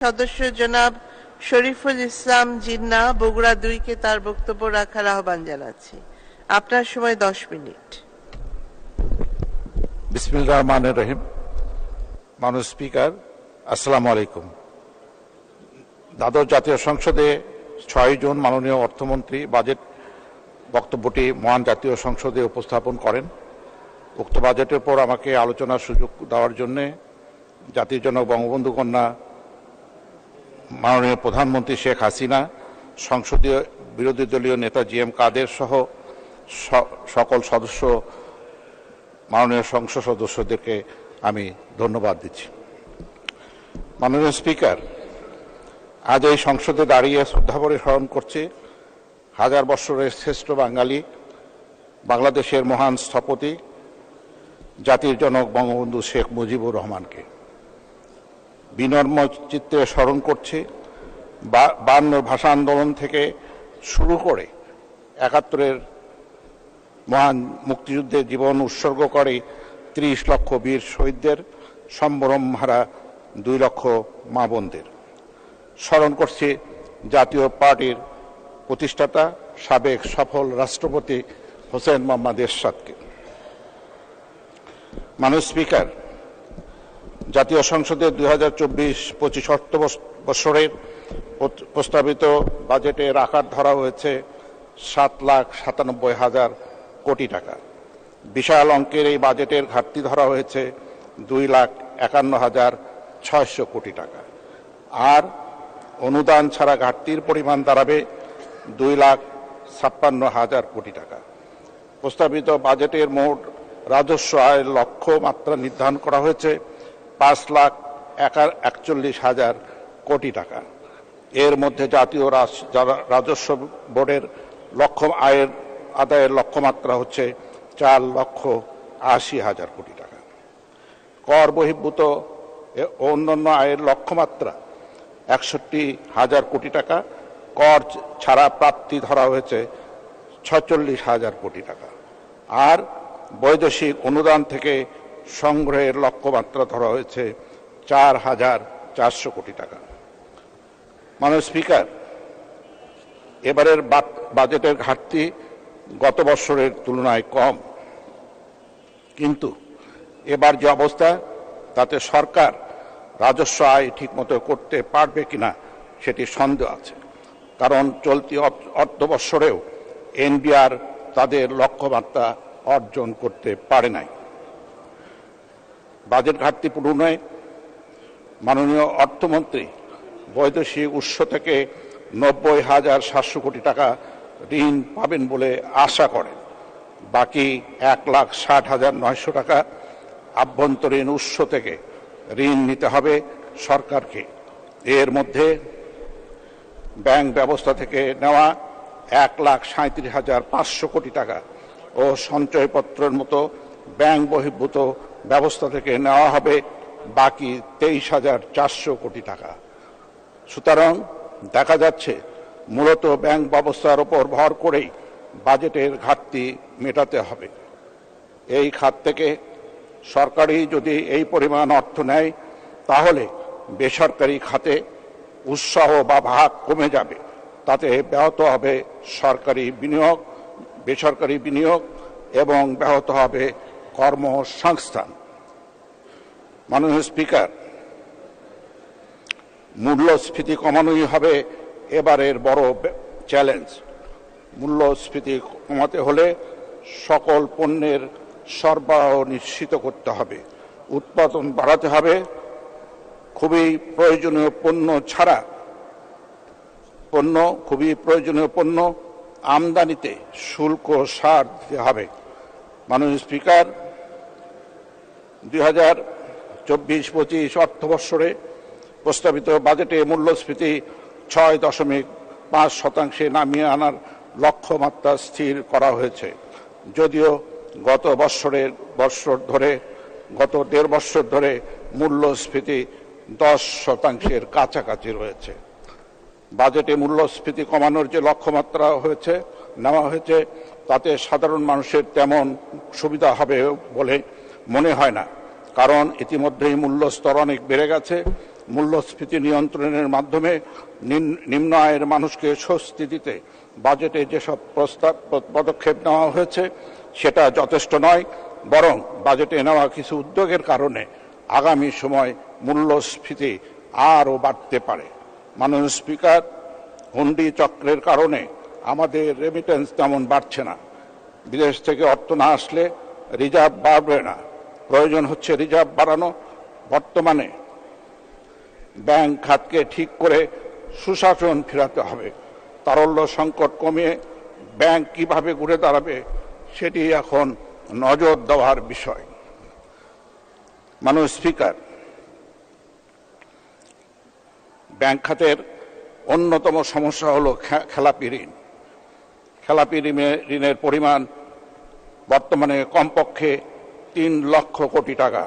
সদস্য জনাব শরীফুল ইসলাম জিন্না বগুড়া 2 কে তার বক্তব্য রাখার আহ্বান জানাচ্ছি। আপনার সময় 10 মিনিট। বিসমিল্লাহির রহমানির রহিম। মাননীয় স্পিকার, আসসালামু আলাইকুম। দ্বাদশ জাতীয় সংসদে 6 জুন মাননীয় অর্থমন্ত্রী বাজেট বক্তব্যটি মহান জাতীয় সংসদে উপস্থাপন করেন। উক্ত বাজেটের পর আমাকে আলোচনার সুযোগ দেওয়ার জন্য জাতির জনক বঙ্গবন্ধু কন্যা মাননীয় প্রধানমন্ত্রী শেখ হাসিনা, সংসদীয় বিরোধী দলীয় নেতা জি.এম. কাদের সহ সকল সদস্য, মাননীয় সংসদ সদস্যদেরকে আমি ধন্যবাদ দিচ্ছি। মাননীয় স্পিকার, আজ এই সংসদে দাঁড়িয়ে শ্রদ্ধাভরে স্মরণ করছি হাজার বৎসরের শ্রেষ্ঠ বাঙালি, বাংলাদেশের মহান স্থপতি, জাতির জনক বঙ্গবন্ধু শেখ মুজিবুর রহমানকে। বিনম্র চিত্তে স্মরণ করছি 52 ভাষা আন্দোলন থেকে শুরু করে 71-এর মহান মুক্তিযুদ্ধে জীবন উৎসর্গ করে 30 লক্ষ বীর শহীদদের, সম্ভ্রম হারা 2 লক্ষ মা বোনদের। স্মরণ করছি জাতীয় পার্টির প্রতিষ্ঠাতা সাবেক সফল রাষ্ট্রপতি হোসেন মোহাম্মদ এরশাদকে। মাননীয় স্পিকার, জাতীয় সংসদের 2024-25 অর্থ বৎসরের প্রস্তাবিত বাজেটের আকার ধরা হয়েছে 7,97,000 কোটি টাকা। বিশাল অঙ্কের এই বাজেটের ঘাটতি ধরা হয়েছে 2,51,600 কোটি টাকা। আর অনুদান ছাড়া ঘাটতির পরিমাণ দাঁড়াবে 2,56,000 কোটি টাকা। প্রস্তাবিত বাজেটের মোট রাজস্ব আয়ের লক্ষ্যমাত্রা নির্ধারণ করা হয়েছে 5,41,000 কোটি টাকা। এর মধ্যে জাতীয় রাজস্ব বোর্ডের আদায়ের লক্ষ্যমাত্রা হচ্ছে 4,80,000 কোটি টাকা। কর বহির্ভূত অন্যান্য আয়ের লক্ষ্যমাত্রা 61,000 কোটি টাকা। কর ছাড়া প্রাপ্তি ধরা হয়েছে 46,000 কোটি টাকা। আর বৈদেশিক অনুদান থেকে সংগ্রহের লক্ষ্যমাত্রা ধরা হয়েছে 4,400 কোটি টাকা। মাননীয় স্পিকার, এবারের বাজেটের ঘাটতি গত বছরের তুলনায় কম, কিন্তু এবার যে অবস্থা তাতে সরকার রাজস্ব আয় ঠিকমতো করতে পারবে কিনা সেটি সন্দেহ আছে। কারণ চলতি অর্থ বৎসরেও এনবিআর তাদের লক্ষ্যমাত্রা অর্জন করতে পারে নাই। বাজেট ঘাটতি পূরণে মাননীয় অর্থমন্ত্রী বৈদেশিক উৎস থেকে 90,700 কোটি টাকা ঋণ পাবেন বলে আশা করেন। বাকি 1,60,900 টাকা আভ্যন্তরীণ উৎস থেকে ঋণ নিতে হবে সরকারকে। এর মধ্যে ব্যাংক ব্যবস্থা থেকে নেওয়া 1,37,500 কোটি টাকা ও সঞ্চয়পত্রের মতো ব্যাংক বহির্ভূত ব্যবস্থা থেকে নেওয়া হবে বাকি 23,400 কোটি টাকা। সুতরাং দেখা যাচ্ছে মূলত ব্যাংক ব্যবস্থার উপর ভর করেই বাজেটের ঘাটতি মেটাতে হবে। এই খাত থেকে সরকারই যদি এই পরিমাণ অর্থ নেয় তাহলে বেসরকারি খাতে উৎসাহ বা ভাগ কমে যাবে। তাতে ব্যাহত হবে সরকারি বিনিয়োগ, বেসরকারি বিনিয়োগ এবং ব্যাহত হবে কর্মসংস্থান। মাননীয় স্পিকার, মূল্যস্ফীতি কমানোই হবে এবারের বড় চ্যালেঞ্জ। মূল্যস্ফীতি কমাতে হলে সকল পণ্যের সরবরাহ নিশ্চিত করতে হবে, উৎপাদন বাড়াতে হবে। খুবই প্রয়োজনীয় পণ্য আমদানিতে শুল্ক ছাড় দিতে হবে। মাননীয় স্পিকার, 2024-25 অর্থ বৎসরে প্রস্তাবিত বাজেটে মূল্যস্ফীতি 6.5% নামিয়ে আনার লক্ষ্যমাত্রা স্থির করা হয়েছে। যদিও গত 1.5 বছর ধরে মূল্যস্ফীতি 10%-এর কাছাকাছি রয়েছে। বাজেটে মূল্যস্ফীতি কমানোর যে লক্ষ্যমাত্রা নেওয়া হয়েছে তাতে সাধারণ মানুষের তেমন সুবিধা হবে বলে মনে হয় না। কারণ ইতিমধ্যেই মূল্যস্তর অনেক বেড়ে গেছে মূল্যস্ফীতি নিয়ন্ত্রণের মাধ্যমে নিম্ন আয়ের মানুষকে স্বস্তি দিতে বাজেটে যেসব পদক্ষেপ নেওয়া হয়েছে সেটা যথেষ্ট নয়, বরং বাজেটে নেওয়া কিছু উদ্যোগের কারণে আগামী সময় মূল্যস্ফীতি আরও বাড়তে পারে। মাননীয় স্পিকার, হুন্ডি চক্রের কারণে আমাদের রেমিটেন্স তেমন বাড়ছে না। বিদেশ থেকে অর্থ না আসলে রিজার্ভ বাড়বে না, প্রয়োজন হচ্ছে রিজার্ভ বাড়ানো। বর্তমানে ব্যাংক খাতকে ঠিক করে সুশাসন ফেরাতে হবে। তারল্য সংকট কমিয়ে ব্যাংক কিভাবে ঘুরে দাঁড়াবে সেটি এখন নজর দেওয়ার বিষয়। মাননীয় স্পিকার, ব্যাংক খাতের অন্যতম সমস্যা হলো খেলাপি ঋণ। খেলাপি ঋণের পরিমাণ বর্তমানে কমপক্ষে 3 লক্ষ কোটি টাকা।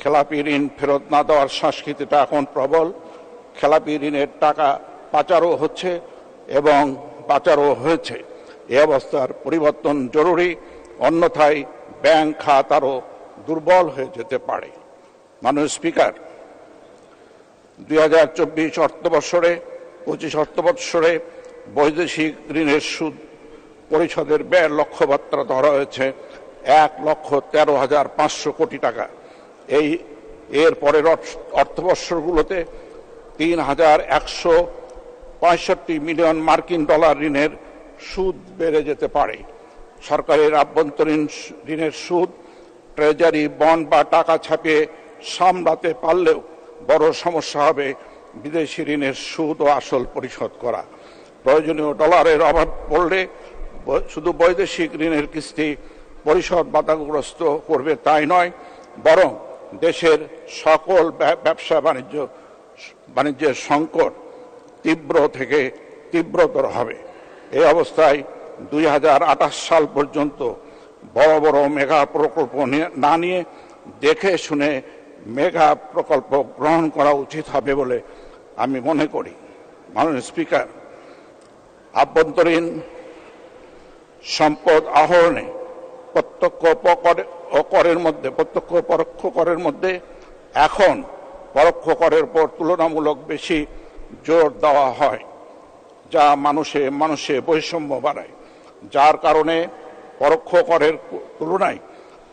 খেলাপি ঋণ ফেরত না দেওয়ার সংস্কৃতিটা এখন প্রবল। খেলাপি ঋণের টাকা পাচারও হচ্ছে এবং পাচারও হয়েছে। এ অবস্থার পরিবর্তন জরুরি, অন্যথায় ব্যাংক খাত আরও দুর্বল হয়ে যেতে পারে। মাননীয় স্পিকার, 2024 অর্থবৎসরে 25 অর্থবৎসরে বৈদেশিক ঋণের সুদ পরিশোধের ব্যয়ের লক্ষ্যমাত্রা ধরা হয়েছে 1,13,500 কোটি টাকা। এর পরের অর্থবৎসরগুলোতে 3,165 মিলিয়ন মার্কিন ডলার ঋণের সুদ বেড়ে যেতে পারে। সরকারের আভ্যন্তরীণ ঋণের সুদ ট্রেজারি বন্ড বা টাকা ছাপিয়ে সামলাতে পারলেও বড় সমস্যা হবে বিদেশি ঋণের সুদ ও আসল পরিশোধ করা। প্রয়োজনীয় ডলারের অভাব পড়লে শুধু বৈদেশিক ঋণের কিস্তি পরিশোধ বাধাগ্রস্ত করবে তাই নয়, বরং দেশের সকল ব্যবসা বাণিজ্যের সংকট তীব্র থেকে তীব্রতর হবে। এই অবস্থায় 2028 সাল পর্যন্ত বড় বড় মেগা প্রকল্প না নিয়ে দেখে শুনে মেগা প্রকল্প গ্রহণ করা উচিত হবে বলে আমি মনে করি। মাননীয় স্পিকার, আভ্যন্তরীণ সম্পদ আহরণে প্রত্যক্ষ পরোক্ষ করের মধ্যে এখন পরোক্ষ করের উপর তুলনামূলক বেশি জোর দেওয়া হয়, যা মানুষে বৈষম্য বাড়ায়, যার কারণে পরোক্ষ করের তুলনায়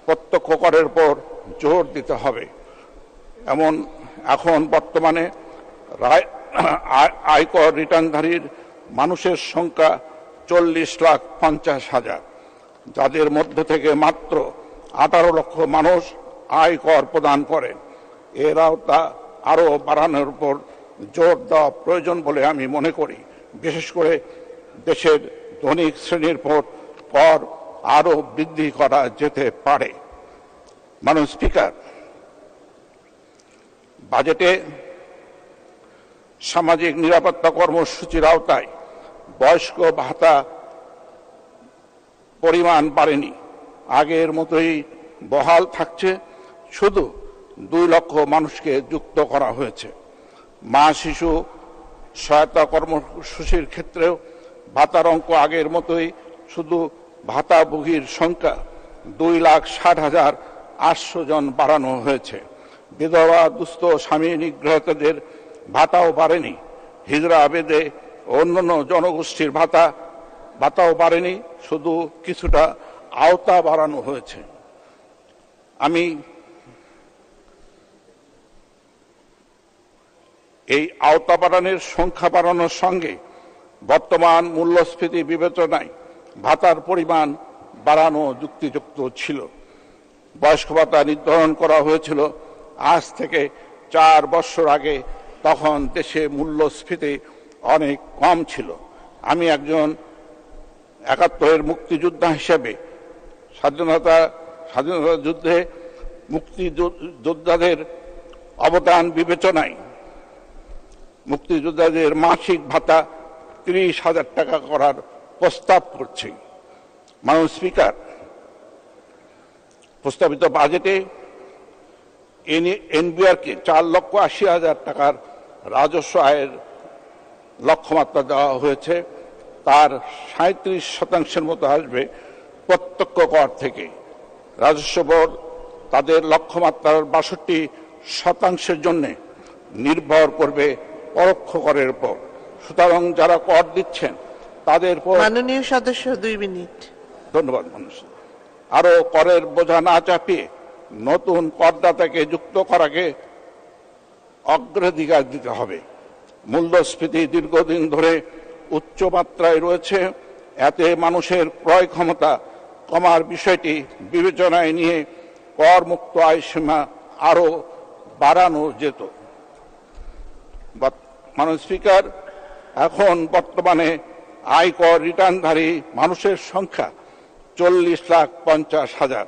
প্রত্যক্ষ করের উপর জোর দিতে হবে। এখন বর্তমানে আয়কর রিটার্নধারীর মানুষের সংখ্যা 40,50,000, যাদের মধ্য থেকে মাত্র 18 লক্ষ মানুষ আয়কর প্রদান করেন। এর আওতা আরও বাড়ানোর উপর জোর দেওয়া প্রয়োজন বলে আমি মনে করি। বিশেষ করে দেশের ধনিক শ্রেণীর উপর কর আরও বৃদ্ধি করা যেতে পারে। মাননীয় স্পিকার, বাজেটে সামাজিক নিরাপত্তা কর্মসূচির আওতায় বয়স্ক ভাতা পরিমাণ বাড়েনি, আগের মতোই বহাল থাকছে। শুধু 2 লক্ষ মানুষকে যুক্ত করা হয়েছে। মা শিশু সহায়তা কর্মসূচির ক্ষেত্রেও ভাতার অঙ্ক আগের মতোই, শুধু ভাতাভোগীর সংখ্যা 2,60,800 জন বাড়ানো হয়েছে। বিধবা দুস্থ স্বামী নিগ্রহীতদের ভাতাও বাড়েনি। হিজড়া আবেদে অন্যান্য জনগোষ্ঠীর ভাতাও বাড়েনি, শুধু কিছুটা আওতা বাড়ানো হয়েছে। আমি এই আওতা বাড়ানোর সংখ্যা বাড়ানোর সঙ্গে বর্তমান মূল্যস্ফীতি বিবেচনায় ভাতার পরিমাণ বাড়ানো যুক্তিযুক্ত ছিল। বয়স্ক ভাতা নির্ধারণ করা হয়েছিল আজ থেকে 4 বছর আগে, তখন দেশে মূল্যস্ফীতি অনেক কম ছিল। আমি একজন 71-এর মুক্তিযোদ্ধা হিসেবে স্বাধীনতা যুদ্ধে মুক্তিযোদ্ধাদের অবদান বিবেচনায় মুক্তিযোদ্ধাদের মাসিক ভাতা 30,000 টাকা করার প্রস্তাব করছি। মাননীয় স্পিকার, প্রস্তাবিত বাজেটে এনবিআরকে 4,80,000 টাকার রাজস্ব আয়ের লক্ষ্যমাত্রা দেওয়া হয়েছে। তার 37% মতো আসবে প্রত্যক্ষ কর থেকে। রাজস্ব বোর্ড তাদের লক্ষ্যমাত্রার 62% জন্য নির্ভর করবে পরোক্ষ করের উপর। সুতরাং যারা কর দিচ্ছেন তাদের উপর মাননীয় সদস্য 2 মিনিট। ধন্যবাদ মানুষ আরো করের বোঝা না চাপিয়ে নতুন করদাতাকে যুক্ত করাকে অগ্রাধিকার দিতে হবে। মূল্যস্ফীতি দীর্ঘদিন ধরে উচ্চ মাত্রায় রয়েছে, এতে মানুষের ক্রয় ক্ষমতা কমার বিষয়টি বিবেচনায় নিয়ে কর মুক্ত আয় সীমা আরো বাড়ানো যেত। মাননীয় স্পিকার, এখন বর্তমানে আয়কর রিটার্নধারী মানুষের সংখ্যা 40,50,000,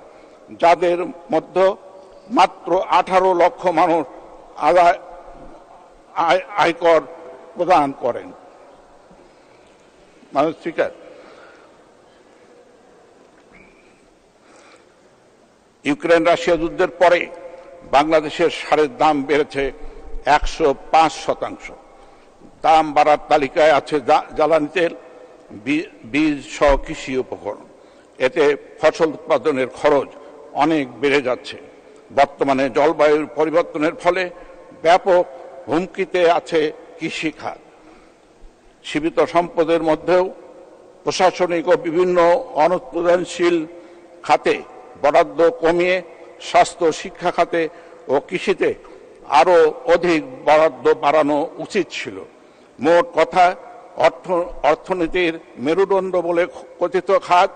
যাদের মধ্যে মাত্র 18 লক্ষ মানুষ আয়কর প্রদান করেন। মাননীয় স্পিকার, ইউক্রেন রাশিয়া যুদ্ধের পরে বাংলাদেশের সারের দাম বেড়েছে 105%। দাম বাড়ার তালিকায় আছে জ্বালানি তেল, বীজ সহ কৃষি উপকরণ। এতে ফসল উৎপাদনের খরচ অনেক বেড়ে যাচ্ছে। বর্তমানে জলবায়ুর পরিবর্তনের ফলে ব্যাপক হুমকিতে আছে কৃষিখাত। সীমিত সম্পদের মধ্যেও প্রশাসনিক ও বিভিন্ন অনুৎপাদনশীল খাতে বরাদ্দ কমিয়ে স্বাস্থ্য, শিক্ষা খাতে ও কৃষিতে আরো অধিক বরাদ্দ বাড়ানো উচিত ছিল। মোট কথা, অর্থনীতির মেরুদণ্ড বলে কথিত খাত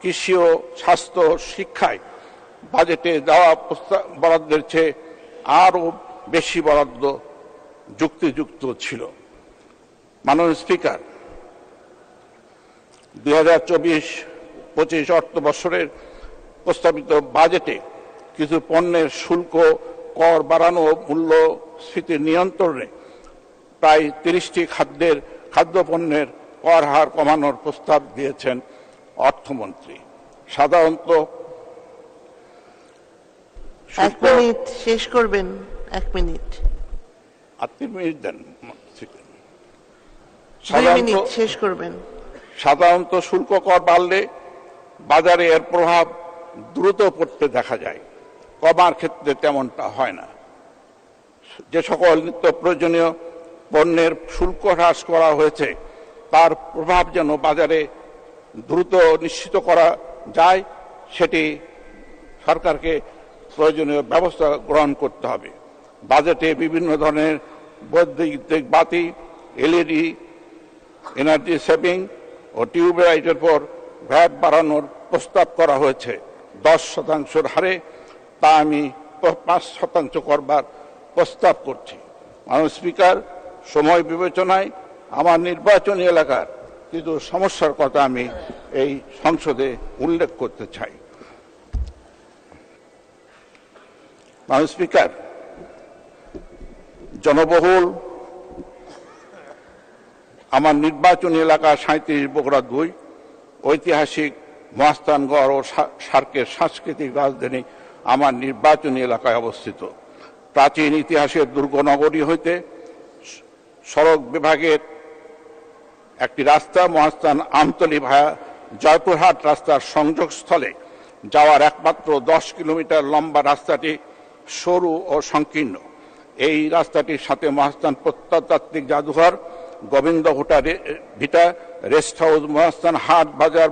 কৃষি ও স্বাস্থ্য, শিক্ষায় বাজেটে দেওয়া বরাদ্দের চেয়ে আরো বেশি বরাদ্দ যুক্তিযুক্ত ছিল। মাননীয় স্পিকার, 2024-25 অর্থ বছরের প্রস্তাবিত বাজেটে কিছু পণ্যের শুল্ক, কর বাড়ানো, মূল্যস্ফীতি নিয়ন্ত্রণে প্রায় 30টি খাদ্যপণ্যের কর হার কমানোর প্রস্তাব দিয়েছেন অর্থমন্ত্রী। সাধারণত 1 মিনিট শেষ করবেন। 1 মিনিট। 3 মিনিট দেন। 2 মিনিট শেষ করবেন। সাধারণত শুল্ক কর বাড়লে বাজারে এর প্রভাব দ্রুত পড়তে দেখা যায়, কমার ক্ষেত্রে তেমনটা হয় না। যে সকল নিত্য প্রয়োজনীয় পণ্যের শুল্ক হ্রাস করা হয়েছে তার প্রভাব যেন বাজারে দ্রুত নিশ্চিত করা যায়, সেটি সরকারকে প্রয়োজনীয় ব্যবস্থা গ্রহণ করতে হবে। বাজেটে বিভিন্ন ধরনের বৈদ্যুতিক বাতি, এলইডি, এনার্জি সেভিং ও টিউবলাইটের পর ভ্যাট বাড়ানোর প্রস্তাব করা হয়েছে 10% হারে, তা আমি 5% করবার প্রস্তাব করছি। মাননীয় স্পিকার, সময় বিবেচনায় আমার নির্বাচনী এলাকার কিছু সমস্যার কথা আমি এই সংসদে উল্লেখ করতে চাই। মাননীয় স্পিকার, জনবহুল আমার নির্বাচনী এলাকা 37 বগুড়া 2 ঐতিহাসিক মহাস্থানগড় ও সার্কের সাংস্কৃতিক রাজধানী আমার নির্বাচনী এলাকায় অবস্থিত। প্রাচীন ইতিহাসের দুর্গনগরী হইতে সড়ক বিভাগের একটি রাস্তা মহাস্থান আমতলী ভায়া জয়পুরহাট রাস্তার সংযোগস্থলে যাওয়ার একমাত্র 10 কিলোমিটার লম্বা রাস্তাটি সরু ও সংকীর্ণ। এই রাস্তাটির সাথে মহাস্থান প্রত্নতাত্ত্বিক জাদুঘর, গোবিন্দ ভিটা, রেস্ট হাউস, মহাস্থান হাট, বাজার,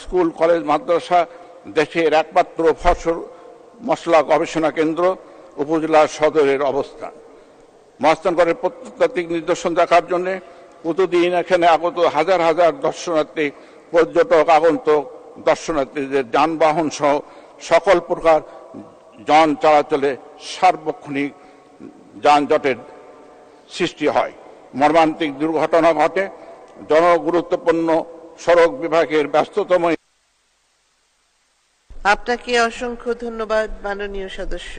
স্কুল, কলেজ, মাদ্রাসা, দেশের একমাত্র ফসল মশলা গবেষণা কেন্দ্র, উপজেলা সদরের অবস্থান। মহাস্থানগড়ের প্রত্নতাত্ত্বিক নিদর্শন দেখার জন্য প্রতিদিন এখানে আগত হাজার হাজার দর্শনার্থী, পর্যটক, আগন্তুক দর্শনার্থীদের যানবাহন সহ সকল প্রকার যান চলাচলে সার্বক্ষণিক যানজটের সৃষ্টি হয়। মর্মান্তিক দুর্ঘটনা ঘটে। জনগুরুত্বপূর্ণ সড়ক বিভাগের ব্যস্ততম। আপনাকে অসংখ্য ধন্যবাদ মাননীয় সদস্য।